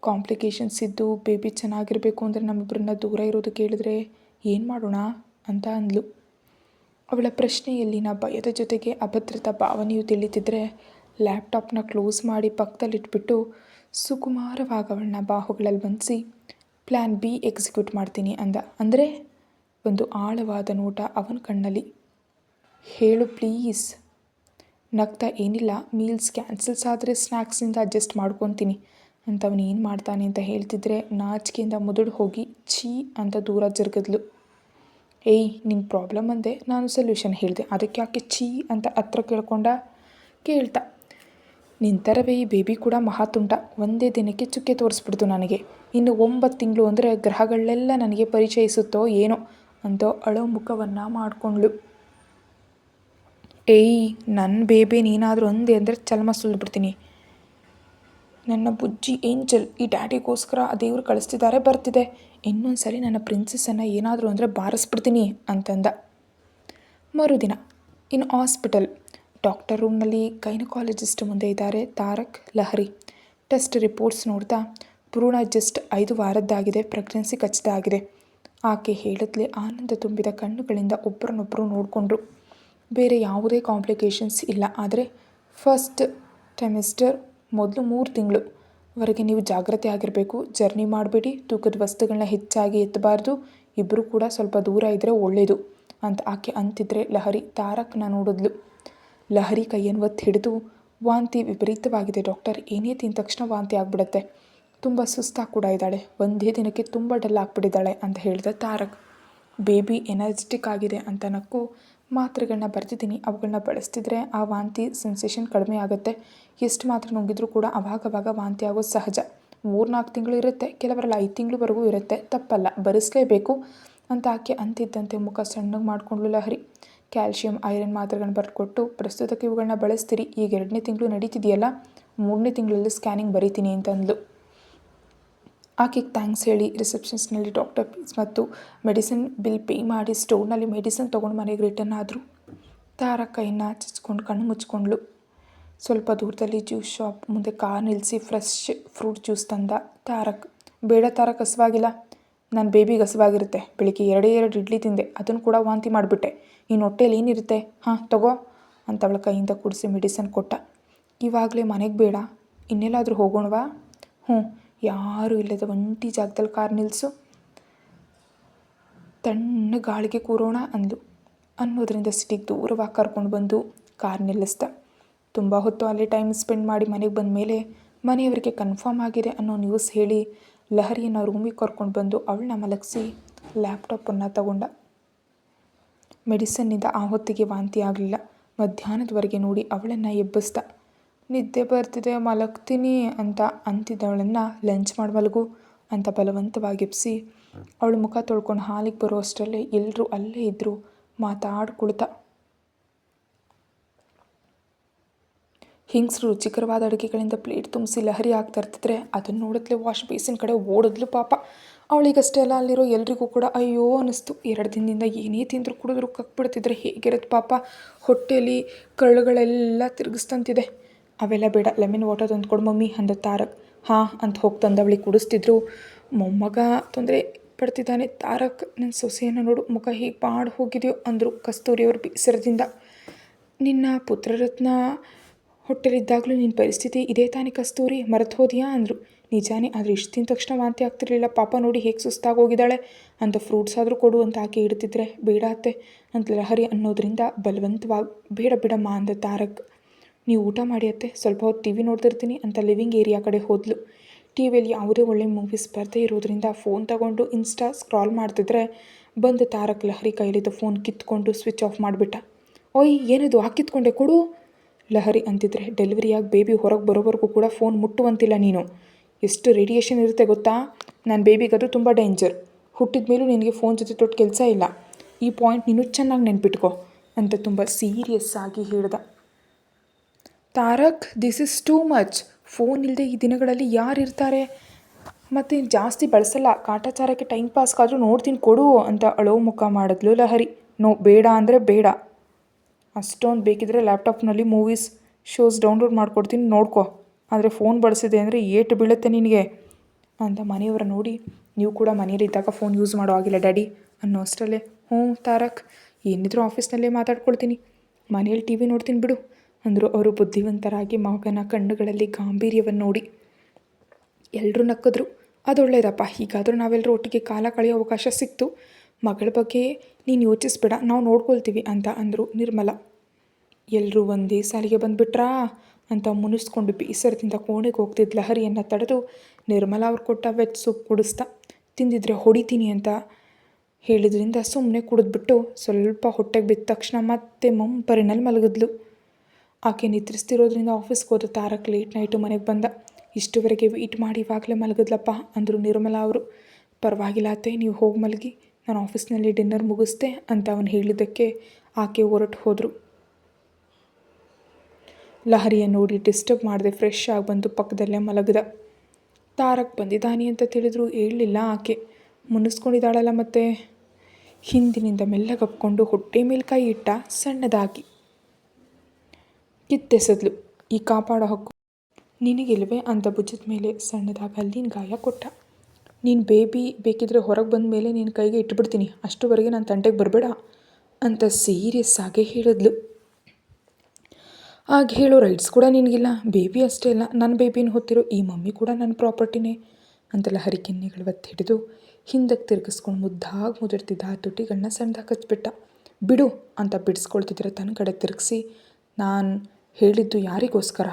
ಕಾಂಪ್ಲಿಕೇಶನ್ಸ್ ಇದ್ದು ಬೇಬಿ ಚೆನ್ನಾಗಿರಬೇಕು ಅಂದರೆ ನಮ್ಮಿಬ್ಬರನ್ನ ದೂರ ಇರೋದು ಕೇಳಿದ್ರೆ ಏನು ಮಾಡೋಣ ಅಂತ ಅಂದ್ಲು. ಅವಳ ಪ್ರಶ್ನೆಯಲ್ಲಿನ ಭಯದ ಜೊತೆಗೆ ಅಭದ್ರತಾ ಭಾವನೆಯು ತಿಳಿತಿದ್ರೆ ಲ್ಯಾಪ್ಟಾಪ್ನ ಕ್ಲೋಸ್ ಮಾಡಿ ಪಕ್ಕದಲ್ಲಿಟ್ಬಿಟ್ಟು ಸುಕುಮಾರವಾಗಿ ಅವಳನ್ನ ಬಾಹುಗಳಲ್ಲಿ ಬಂಧಿಸಿ ಪ್ಲ್ಯಾನ್ ಬಿ ಎಕ್ಸಿಕ್ಯೂಟ್ ಮಾಡ್ತೀನಿ ಅಂದ. ಅಂದರೆ ಒಂದು ಆಳವಾದ ನೋಟ ಅವನ ಕಣ್ಣಲ್ಲಿ. ಹೇಳು ಪ್ಲೀಸ್. ನಗ್ತಾ ಏನಿಲ್ಲ, ಮೀಲ್ಸ್ ಕ್ಯಾನ್ಸಲ್ಸ್ ಆದರೆ ಸ್ನ್ಯಾಕ್ಸಿಂದ ಅಡ್ಜಸ್ಟ್ ಮಾಡ್ಕೊತೀನಿ ಅಂತ ಅವನು ಏನು ಮಾಡ್ತಾನೆ ಅಂತ ಹೇಳ್ತಿದ್ರೆ ನಾಚಿಕೆಯಿಂದ ಮುದುಡು ಹೋಗಿ ಛೀ ಅಂತ ದೂರ ಜರುಗಿದ್ಲು. ಏಯ್, ನಿನ್ನ ಪ್ರಾಬ್ಲಮ್ ಅಂದೆ, ನಾನು ಸೊಲ್ಯೂಷನ್ ಹೇಳಿದೆ, ಅದಕ್ಕೆ ಯಾಕೆ ಛೀ ಅಂತ ಹತ್ರ ಕೇಳ್ತಾ. ನಿಂತರವೇ ಈ ಬೇಬಿ ಕೂಡ ಮಹಾತುಂಟ, ಒಂದೇ ದಿನಕ್ಕೆ ಚುಕ್ಕೆ ತೋರಿಸ್ಬಿಡ್ತು ನನಗೆ. ಇನ್ನು 9 ತಿಂಗಳು ಅಂದರೆ ಗ್ರಹಗಳೆಲ್ಲ ನನಗೆ ಪರಿಚಯಿಸುತ್ತೋ ಏನೋ ಅಂತ ಅಳೋ ಮುಖವನ್ನು ಮಾಡಿಕೊಂಡ್ಳು. ಏಯ್, ನನ್ನ ಬೇಬಿ ನೀನಾದರೂ ಒಂದೇ ಅಂದರೆ ಚಲ್ಮ ಸುಲ್ಬಿಡ್ತೀನಿ. ನನ್ನ ಬುಜ್ಜಿ ಏಂಜಲ್, ಈ ಡ್ಯಾಡಿಗೋಸ್ಕರ ಆ ದೇವ್ರು ಕಳಿಸ್ತಿದ್ದಾರೆ, ಬರ್ತಿದೆ. ಇನ್ನೊಂದು ಸರಿ ನನ್ನ ಪ್ರಿನ್ಸೆಸ್ಸನ್ನು ಏನಾದರೂ ಅಂದರೆ ಬಾರಿಸ್ಬಿಡ್ತೀನಿ ಅಂತಂದ. ಮರುದಿನ ಇನ್ನು ಹಾಸ್ಪಿಟಲ್. ಡಾಕ್ಟರ್ ರೂಮ್ನಲ್ಲಿ ಗೈನಕಾಲಜಿಸ್ಟ್ ಮುಂದೆ ಇದ್ದಾರೆ ತಾರಕ್, ಲಹರಿ. ಟೆಸ್ಟ್ ರಿಪೋರ್ಟ್ಸ್ ನೋಡ್ತಾ ಭ್ರೂಣ ಜಸ್ಟ್ 5 ವಾರದ್ದಾಗಿದೆ, ಪ್ರೆಗ್ನೆನ್ಸಿ ಖಚಿತ ಆಗಿದೆ. ಆಕೆ ಹೇಳಿದ್ಲೇ ಆನಂದ ತುಂಬಿದ ಕಣ್ಣುಗಳಿಂದ ಒಬ್ಬರನ್ನೊಬ್ಬರು ನೋಡಿಕೊಂಡ್ರು. ಬೇರೆ ಯಾವುದೇ ಕಾಂಪ್ಲಿಕೇಶನ್ಸ್ ಇಲ್ಲ, ಆದರೆ ಫಸ್ಟ್ ಟ್ರೈಮಿಸ್ಟರ್ ಮೊದಲು 3 ತಿಂಗಳು ವರೆಗೆ ನೀವು ಜಾಗ್ರತೆ ಆಗಿರಬೇಕು. ಜರ್ನಿ ಮಾಡಬೇಡಿ, ತೂಕದ ವಸ್ತುಗಳನ್ನ ಹೆಚ್ಚಾಗಿ ಎತ್ತಬಾರ್ದು, ಇಬ್ಬರು ಕೂಡ ಸ್ವಲ್ಪ ದೂರ ಇದ್ದರೆ ಒಳ್ಳೆಯದು ಅಂತ ಆಕೆ ಅಂತಿದ್ರೆ ಲಹರಿ ತಾರಕ್ನ ನೋಡಿದ್ಲು. ಲಹರಿ ಕೈಯನ್ನು ಒತ್ತಿ ಹಿಡಿದು, ವಾಂತಿ ವಿಪರೀತವಾಗಿದೆ ಡಾಕ್ಟರ್, ಏನೇ ತಿಂದ ತಕ್ಷಣ ವಾಂತಿ ಆಗಿಬಿಡುತ್ತೆ, ತುಂಬ ಸುಸ್ತಾಗಿ ಕೂಡ ಇದ್ದಾಳೆ, ಒಂದೇ ದಿನಕ್ಕೆ ತುಂಬ ಡಲ್ ಆಗಿಬಿಟ್ಟಿದ್ದಾಳೆ ಅಂತ ಹೇಳಿದ ತಾರಕ್. ಬೇಬಿ ಎನರ್ಜೆಟಿಕ್ ಆಗಿದೆ ಅಂತ ನಕ್ಕು, ಮಾತ್ರೆಗಳನ್ನ ಬರ್ತಿದ್ದೀನಿ, ಅವುಗಳನ್ನ ಬಳಸ್ತಿದ್ರೆ ಆ ವಾಂತಿ ಸೆನ್ಸೇಷನ್ ಕಡಿಮೆ ಆಗುತ್ತೆ. ಎಷ್ಟು ಮಾತ್ರೆ ನುಂಗಿದ್ರೂ ಕೂಡ ಅವಾಗವಾಗ ವಾಂತಿ ಆಗೋದು ಸಹಜ. 3-4 ತಿಂಗಳು ಇರುತ್ತೆ, ಕೆಲವರೆಲ್ಲ 5 ತಿಂಗಳವರೆಗೂ ಇರುತ್ತೆ, ತಪ್ಪಲ್ಲ, ಭರಿಸಲೇಬೇಕು ಅಂತ ಆಕೆ ಅಂತಿದ್ದಂತೆ ಮುಖ ಸಣ್ಣಗೆ ಮಾಡಿಕೊಂಡ್ಲು ಲಹರಿ. ಕ್ಯಾಲ್ಶಿಯಂ ಐರನ್ ಮಾತ್ರೆಗಳನ್ನ ಬರ್ಕೊಟ್ಟು ಪ್ರಸ್ತುತಕ್ಕೆ ಇವುಗಳನ್ನ ಬಳಸ್ತೀರಿ, ಈಗ 2ನೇ ತಿಂಗಳು ನಡೀತಿದೆಯಲ್ಲ, 3ನೇ ತಿಂಗಳಲ್ಲಿ ಸ್ಕ್ಯಾನಿಂಗ್ ಬರೀತೀನಿ ಅಂತಂದ್ಲು. ಆಕೆಗೆ ಥ್ಯಾಂಕ್ಸ್ ಹೇಳಿ ರಿಸೆಪ್ಷನ್ಸ್ನಲ್ಲಿ ಡಾಕ್ಟರ್ ಫೀಸ್ ಮತ್ತು ಮೆಡಿಸಿನ್ ಬಿಲ್ ಪೇ ಮಾಡಿ ಸ್ಟೋರ್ನಲ್ಲಿ ಮೆಡಿಸಿನ್ ತೊಗೊಂಡು ಮನೆಗೆ ರಿಟರ್ನ್ ಆದರು. ತಾರಕ್ ಕೈಯನ್ನು ಚಚ್ಕೊಂಡು ಕಣ್ಣು ಮುಚ್ಕೊಂಡ್ಳು. ಸ್ವಲ್ಪ ದೂರದಲ್ಲಿ ಜ್ಯೂಸ್ ಶಾಪ್ ಮುಂದೆ ಕಾರ್ ನಿಲ್ಲಿಸಿ ಫ್ರೆಶ್ ಫ್ರೂಟ್ ಜ್ಯೂಸ್ ತಂದ ತಾರಕ್. ಬೇಡ ತಾರಕ್, ಹಸುವಾಗಿಲ್ಲ. ನನ್ನ ಬೇಬಿಗೆ ಹಸುವಾಗಿರುತ್ತೆ, ಬೆಳಿಗ್ಗೆ 2 ಇಡ್ಲಿ ತಿಂದೆ, ಅದನ್ನು ಕೂಡ ವಾಂತಿ ಮಾಡಿಬಿಟ್ಟೆ, ಇನ್ನು ಹೊಟ್ಟೆಯಲ್ಲಿ ಏನಿರುತ್ತೆ, ಹಾಂ ತಗೋ ಅಂತ ಅವಳ ಕೈಯಿಂದ ಕುಡಿಸಿ ಮೆಡಿಸನ್ ಕೊಟ್ಟ. ಇವಾಗಲೇ ಮನೆಗೆ ಬೇಡ, ಇನ್ನೆಲ್ಲಾದರೂ ಹೋಗೋಣವಾ? ಹ್ಞೂ, ಯಾರೂ ಇಲ್ಲದ ಒಂಟಿ ಜಾಗದಲ್ಲಿ ಕಾರ್ ನಿಲ್ಲಿಸು, ತಣ್ಣ ಗಾಳಿಗೆ ಕೂರೋಣ ಅಂದು ಅನ್ನೋದರಿಂದ ಸಿಟಿಗೆ ದೂರವಾಗಿ ಕರ್ಕೊಂಡು ಬಂದು ಕಾರ್ ನಿಲ್ಲಿಸ್ದ. ತುಂಬ ಹೊತ್ತು ಅಲ್ಲೇ ಟೈಮ್ ಸ್ಪೆಂಡ್ ಮಾಡಿ ಮನೆಗೆ ಬಂದ ಮೇಲೆ ಮನೆಯವರಿಗೆ ಕನ್ಫರ್ಮ್ ಆಗಿದೆ ಅನ್ನೋ ನ್ಯೂಸ್ ಹೇಳಿ ಲಹರಿಯನ್ನು ರೂಮಿಗೆ ಕರ್ಕೊಂಡು ಬಂದು ಅವಳನ್ನ ಮಲಗಿಸಿ ಲ್ಯಾಪ್ಟಾಪನ್ನು ತಗೊಂಡ. ಮೆಡಿಸನ್ನಿಂದ ಆ ಹೊತ್ತಿಗೆ ವಾಂತಿ ಆಗಲಿಲ್ಲ. ಮಧ್ಯಾಹ್ನದವರೆಗೆ ನೋಡಿ ಅವಳನ್ನು ಎಬ್ಬಿಸ್ದ. ನಿದ್ದೆ ಬರ್ತಿದೆ, ಮಲಗ್ತೀನಿ ಅಂತ ಅಂತಿದ್ದವಳನ್ನು ಲಂಚ್ ಮಾಡಿ ಮಲಗು ಅಂತ ಬಲವಂತವಾಗಿ ಎಬ್ಬಿಸಿ ಅವಳು ಮುಖ ತೊಳ್ಕೊಂಡು ಹಾಲಿಗೆ ಬರೋ ಅಷ್ಟರಲ್ಲೇ ಎಲ್ಲರೂ ಅಲ್ಲೇ ಇದ್ದರು, ಮಾತಾಡ್ಕೊಳ್ತಾ. ಹಿಂಗ್ಸ್ರು ರುಚಿಕರವಾದ ಅಡುಗೆಗಳಿಂದ ಪ್ಲೇಟ್ ತುಂಬಿಸಿ ಲಹರಿ ಆಗ್ತಾ ಇರ್ತಿದ್ರೆ ಅದನ್ನು ನೋಡಿದ್ಲೆ ವಾಶ್ ಬೇಸಿನ ಕಡೆ ಓಡಿದ್ಲು ಪಾಪ. ಅವಳಿಗಷ್ಟೇ ಅಲ್ಲ, ಅಲ್ಲಿರೋ ಎಲ್ರಿಗೂ ಕೂಡ ಅಯ್ಯೋ ಅನ್ನಿಸ್ತು. 2 ದಿನದಿಂದ ಏನೇ ತಿಂದರೂ ಕುಡಿದ್ರು ಕಕ್ಬಿಡ್ತಿದ್ರೆ ಹೇಗಿರುತ್ತೆ ಪಾಪ. ಹೊಟ್ಟೆಯಲ್ಲಿ ಕರುಳುಗಳೆಲ್ಲ ತಿರುಗಿಸ್ತಂತಿದೆ. ಅವೆಲ್ಲ ಬೇಡ, ಲೆಮನ್ ವಾಟರ್ ತಂದು ಕೊಡು ಮಮ್ಮಿ ಅಂದ ತಾರಕ್. ಹಾಂ ಅಂತ ಹೋಗಿ ತಂದವಳಿಗೆ ಕುಡಿಸ್ತಿದ್ರು. ಮೊಮ್ಮಗ ತೊಂದರೆ ಪಡ್ತಿದ್ದಾನೆ. ತಾರಕ್, ನನ್ನ ಸೊಸೆಯನ್ನು ನೋಡು, ಮುಖ ಹೇಗೆ ಬಾಡಿ ಹೋಗಿದೆಯೋ ಅಂದರು ಕಸ್ತೂರಿಯವ್ರ ಬೇಸರದಿಂದ. ನಿನ್ನ ಪುತ್ರರತ್ನ ಹೊಟ್ಟೆಲಿದ್ದಾಗಲೂ ನಿನ್ನ ಪರಿಸ್ಥಿತಿ ಇದೇ ತಾನೇ ಕಸ್ತೂರಿ, ಮರೆತು ಹೋದಿಯಾ ಅಂದರು. ನಿಜಾನೇ, ಆದರೆ ಇಷ್ಟು ತಿಂದ ತಕ್ಷಣ ವಾಂತಿ ಆಗ್ತಿರ್ಲಿಲ್ಲ. ಪಾಪ ನೋಡಿ ಹೇಗೆ ಸುಸ್ತಾಗೋಗಿದ್ದಾಳೆ ಅಂತ ಫ್ರೂಟ್ಸ್ ಆದರೂ ಕೊಡು ಅಂತ ಆಕೆ ಇಡ್ತಿದ್ರೆ ಬೇಡ ಅತ್ತೆ ಅಂತ ಲಹರಿ ಅನ್ನೋದ್ರಿಂದ ಬಲವಂತವಾಗಿ ಬೇಡ ಬಿಡಮ್ಮ ಅಂದ ತಾರಕ್. ನೀವು ಊಟ ಮಾಡಿ ಅತ್ತೆ, ಸ್ವಲ್ಪ ಹೊತ್ತು ಟಿ ವಿ ನೋಡ್ತಿರ್ತೀನಿ ಅಂತ ಲಿವಿಂಗ್ ಏರಿಯಾ ಕಡೆ ಹೋದ್ಲು. ಟಿ ವಿಯಲ್ಲಿ ಯಾವುದೇ ಒಳ್ಳೆ ಮೂವೀಸ್ ಬರದೇ ಇರೋದ್ರಿಂದ ಫೋನ್ ತಗೊಂಡು ಇನ್ಸ್ಟಾ ಸ್ಕ್ರಾಲ್ ಮಾಡ್ತಿದ್ರೆ ಬಂದು ತಾರಕ್ ಲಹರಿ ಕೈಲಿದ್ದ ಫೋನ್ ಕಿತ್ಕೊಂಡು ಸ್ವಿಚ್ ಆಫ್ ಮಾಡಿಬಿಟ್ಟ. ಓಯ್ ಏನಿದು ಹಾಕಿತ್ಕೊಂಡೆ ಕೊಡು ಲಹರಿ ಅಂತಿದ್ರೆ. ಡೆಲಿವರಿಯಾಗಿ ಬೇಬಿ ಹೊರಗೆ ಬರೋವರೆಗೂ ಕೂಡ ಫೋನ್ ಮುಟ್ಟುವಂತಿಲ್ಲ ನೀನು. ಎಷ್ಟು ರೇಡಿಯೇಷನ್ ಇರುತ್ತೆ ಗೊತ್ತಾ? ನನ್ನ ಬೇಬಿಗದು ತುಂಬ ಡೇಂಜರ್. ಹುಟ್ಟಿದ ಮೇಲೂ ನಿನಗೆ ಫೋನ್ ಜೊತೆ ತೊಟ್ಟು ಕೆಲಸ ಇಲ್ಲ. ಈ ಪಾಯಿಂಟ್ ನೀನು ಚೆನ್ನಾಗಿ ನೆನ್ಪಿಟ್ಕೊ ಅಂತ ತುಂಬ ಸೀರಿಯಸ್ ಆಗಿ ಹೇಳ್ದ. Tarak, this is too much. Phone ಇಲ್ಲದೆ ಈ ದಿನಗಳಲ್ಲಿ ಯಾರಿರ್ತಾರೆ? ಮತ್ತು ಜಾಸ್ತಿ ಬಳಸಲ್ಲ, ಕಾಟಾಚಾರಕ್ಕೆ ಟೈಮ್ ಪಾಸ್ಗಾದರೂ ನೋಡ್ತೀನಿ ಕೊಡು ಅಂತ ಅಳೋ ಮುಖ ಮಾಡಿದ್ಲು ಲಹರಿ. ನೋ, ಬೇಡ ಅಂದರೆ ಬೇಡ. ಅಷ್ಟೊಂದು ಬೇಕಿದ್ರೆ ಲ್ಯಾಪ್ಟಾಪ್ನಲ್ಲಿ ಮೂವೀಸ್ ಶೋಸ್ ಡೌನ್ಲೋಡ್ ಮಾಡ್ಕೊಡ್ತೀನಿ, ನೋಡ್ಕೊ. ಆದರೆ ಫೋನ್ ಬಳಸಿದೆ ಅಂದರೆ ಏಟು ಬೀಳುತ್ತೆ ನಿನಗೆ ಅಂತ ಮನೆಯವರ ನೋಡಿ. ನೀವು ಕೂಡ ಮನೆಯಲ್ಲಿದ್ದಾಗ ಫೋನ್ ಯೂಸ್ ಮಾಡೋ ಆಗಿಲ್ಲ ಡ್ಯಾಡಿ ಅನ್ನೋ ಅಷ್ಟರಲ್ಲೇ ಹ್ಞೂ ತಾರಕ್, ಏನಿದ್ರು ಆಫೀಸ್ನಲ್ಲೇ ಮಾತಾಡ್ಕೊಳ್ತೀನಿ, ಮನೇಲಿ ಟಿ ವಿ ನೋಡ್ತೀನಿ ಬಿಡು ಅಂದರು ಅವರು ಬುದ್ಧಿವಂತರಾಗಿ ಮಗನ ಕಣ್ಣುಗಳಲ್ಲಿ ಗಾಂಭೀರ್ಯವನ್ನು ನೋಡಿ. ಎಲ್ಲರೂ ನಕ್ಕಿದ್ರು. ಅದೊಳ್ಳೇದಪ್ಪ, ಹೀಗಾದರೂ ನಾವೆಲ್ಲರೂ ಒಟ್ಟಿಗೆ ಕಾಲ ಕಳೆಯೋ ಅವಕಾಶ ಸಿಕ್ತು. ಮಗಳ ಬಗ್ಗೆ ನೀನು ಯೋಚಿಸ್ಬೇಡ, ನಾವು ನೋಡ್ಕೊಳ್ತೀವಿ ಅಂತ ಅಂದರು ನಿರ್ಮಲಾ. ಎಲ್ಲರೂ ಒಂದೇ ಸಾಲಿಗೆ ಬಂದುಬಿಟ್ರಾ ಅಂತ ಮುನಿಸ್ಕೊಂಡು ಬೇಸರದಿಂದ ಕೋಣೆಗೆ ಹೋಗ್ತಿದ್ದ ಲಹರಿಯನ್ನು ತಡೆದು ನಿರ್ಮಲಾ ಅವ್ರು ಕೊಟ್ಟ ವೆಜ್ ಸೂಪ್ ಕುಡಿಸ್ತಾ. ತಿಂದಿದ್ರೆ ಹೊಡಿತೀನಿ ಅಂತ ಹೇಳಿದ್ರಿಂದ ಸುಮ್ಮನೆ ಕುಡಿದ್ಬಿಟ್ಟು ಸ್ವಲ್ಪ ಹೊಟ್ಟೆಗೆ ಬಿದ್ದ ತಕ್ಷಣ ಮತ್ತೆ ಮಂಪರಿನಲ್ಲಿ ಮಲಗಿದ್ಲು. ಆಕೆ ನಿದ್ರಿಸ್ತಿರೋದ್ರಿಂದ ಆಫೀಸ್ಗೆ ಹೋದ ತಾರಕ್ ಲೇಟ್ ನೈಟು ಮನೆಗೆ ಬಂದ. ಇಷ್ಟುವರೆಗೆ ವೆಯ್ಟ್ ಮಾಡಿ ಇವಾಗಲೇ ಮಲಗಿದ್ಲಪ್ಪ ಅಂದರು ನಿರ್ಮಲಾ ಅವರು. ಪರವಾಗಿಲ್ಲ ಅತ್ತೆ, ನೀವು ಹೋಗಿ ಮಲಗಿ, ನಾನು ಆಫೀಸ್ನಲ್ಲಿ ಡಿನ್ನರ್ ಮುಗಿಸ್ದೆ ಅಂತ ಅವನು ಹೇಳಿದ್ದಕ್ಕೆ ಆಕೆ ಹೊರಟು ಹೋದರು. ಲಹರಿಯನ್ನು ನೋಡಿ ಡಿಸ್ಟರ್ಬ್ ಮಾಡದೆ ಫ್ರೆಶ್ ಆಗಿ ಬಂದು ಪಕ್ಕದಲ್ಲೇ ಮಲಗಿದ. ತಾರಕ್ ಬಂದಿದ್ದಾನೆ ಅಂತ ತಿಳಿದ್ರು ಹೇಳಲಿಲ್ಲ ಆಕೆ. ಮುನ್ನಿಸ್ಕೊಂಡಿದ್ದಾಳಲ್ಲ ಮತ್ತೆ. ಹಿಂದಿನಿಂದ ಮೆಲ್ಲಗಪ್ಕೊಂಡು ಹೊಟ್ಟೆ ಮೇಲೆ ಕೈ ಇಟ್ಟ ಸಣ್ಣದಾಗಿ ಕಿತ್ತೆಸೆದ್ಲು. ಈ ಕಾಪಾಡೋ ಹಕ್ಕು ನಿನಗಿಲ್ವೇ ಅಂತ ಭುಜದ ಮೇಲೆ ಸಣ್ಣದಾಗಿ ಅಲ್ಲಿನ ಗಾಯ ಕೊಟ್ಟ. ನೀನು ಬೇಬಿ ಬೇಕಿದ್ರೆ ಹೊರಗೆ ಬಂದ ಮೇಲೆ ನಿನ್ನ ಕೈಗೆ ಇಟ್ಬಿಡ್ತೀನಿ, ಅಷ್ಟುವರೆಗೆ ನನ್ನ ತಂಟೆಗೆ ಬರಬೇಡ ಅಂತ ಸೀರಿಯಸ್ ಆಗಿ ಹೇಳಿದ್ಲು. ಆಗ ಹೇಳೋ ರೈಟ್ಸ್ ಕೂಡ ನಿನಗಿಲ್ಲ, ಬೇಬಿ ಅಷ್ಟೇ ಅಲ್ಲ, ನನ್ನ ಬೇಬಿನ ಹೊತ್ತಿರೋ ಈ ಮಮ್ಮಿ ಕೂಡ ನನ್ನ ಪ್ರಾಪರ್ಟಿನೇ ಅಂತೆಲ್ಲ ಹರಿಕೆನ್ನೆಗಳು ಒತ್ತಿ ಹಿಡಿದು ಹಿಂದಕ್ಕೆ ತಿರುಗಿಸ್ಕೊಂಡು ಮುದ್ದಾಗಿ ಮುದುರ್ತಿದ್ದ ಆ ತುಟಿಗಳನ್ನ ಸಣ್ಣದಾಗಿ ಹಚ್ಬಿಟ್ಟ. ಬಿಡು ಅಂತ ಬಿಡಿಸ್ಕೊಳ್ತಿದ್ರೆ ತನ್ನ ಕಡೆ ತಿರುಗಿಸಿ, ನಾನು ಹೇಳಿದ್ದು ಯಾರಿಗೋಸ್ಕರ?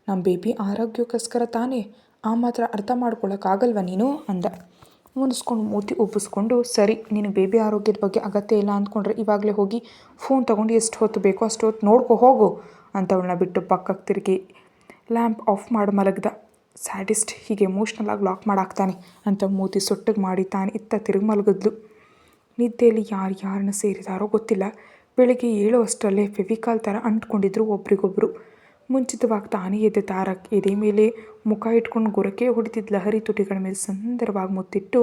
ನಮ್ಮ ಬೇಬಿ ಆರೋಗ್ಯಕ್ಕೋಸ್ಕರ ತಾನೇ, ಆ ಮಾತ್ರ ಅರ್ಥ ಮಾಡ್ಕೊಳ್ಳೋಕ್ಕಾಗಲ್ವ ನೀನು ಅಂದ. ಮುನಿಸ್ಕೊಂಡು ಮೂತಿ ಉಬ್ಬಿಸ್ಕೊಂಡು, ಸರಿ, ನಿನಗೆ ಬೇಬಿ ಆರೋಗ್ಯದ ಬಗ್ಗೆ ಅಗತ್ಯ ಇಲ್ಲ ಅಂದ್ಕೊಂಡ್ರೆ ಇವಾಗಲೇ ಹೋಗಿ ಫೋನ್ ತೊಗೊಂಡು ಎಷ್ಟು ಹೊತ್ತು ಬೇಕೋ ಅಷ್ಟು ಹೊತ್ತು ನೋಡ್ಕೊ ಹೋಗು ಅಂತ ಅವಳನ್ನ ಬಿಟ್ಟು ಪಕ್ಕಕ್ಕೆ ತಿರುಗಿ ಲ್ಯಾಂಪ್ ಆಫ್ ಮಾಡಿ ಮಲಗ್ದ. ಸ್ಯಾಡಿಸ್ಟ್, ಹೀಗೆ ಎಮೋಷ್ನಲಾಗಿ ಲಾಕ್ ಮಾಡಾಕ್ತಾನೆ ಅಂತ ಮೂತಿ ಸೊಟ್ಟಿಗೆ ಮಾಡಿ ತಾನು ಇತ್ತ ತಿರುಗಿ ಮಲಗಿದ್ಲು. ನಿದ್ದೆಯಲ್ಲಿ ಯಾರನ್ನ ಸೇರಿದಾರೋ ಗೊತ್ತಿಲ್ಲ. ಬೆಳಗ್ಗೆ ಏಳುವಷ್ಟರಲ್ಲೇ ಫೆವಿಕಾಲ್ ಥರ ಅಂಟ್ಕೊಂಡಿದ್ರು ಒಬ್ರಿಗೊಬ್ಬರು. ಮುಂಚಿತವಾಗಿ ತಾನೇ ಎದ್ದ ತಾರಕ್ ಎದೆ ಮೇಲೆ ಮುಖ ಇಟ್ಕೊಂಡು ಗೊರಕೆ ಹೊಡಿತಿದ್ದ ಲಹರಿ ತುಟಿಗಳ ಮೇಲೆ ಸುಂದರವಾಗಿ ಮುತ್ತಿಟ್ಟು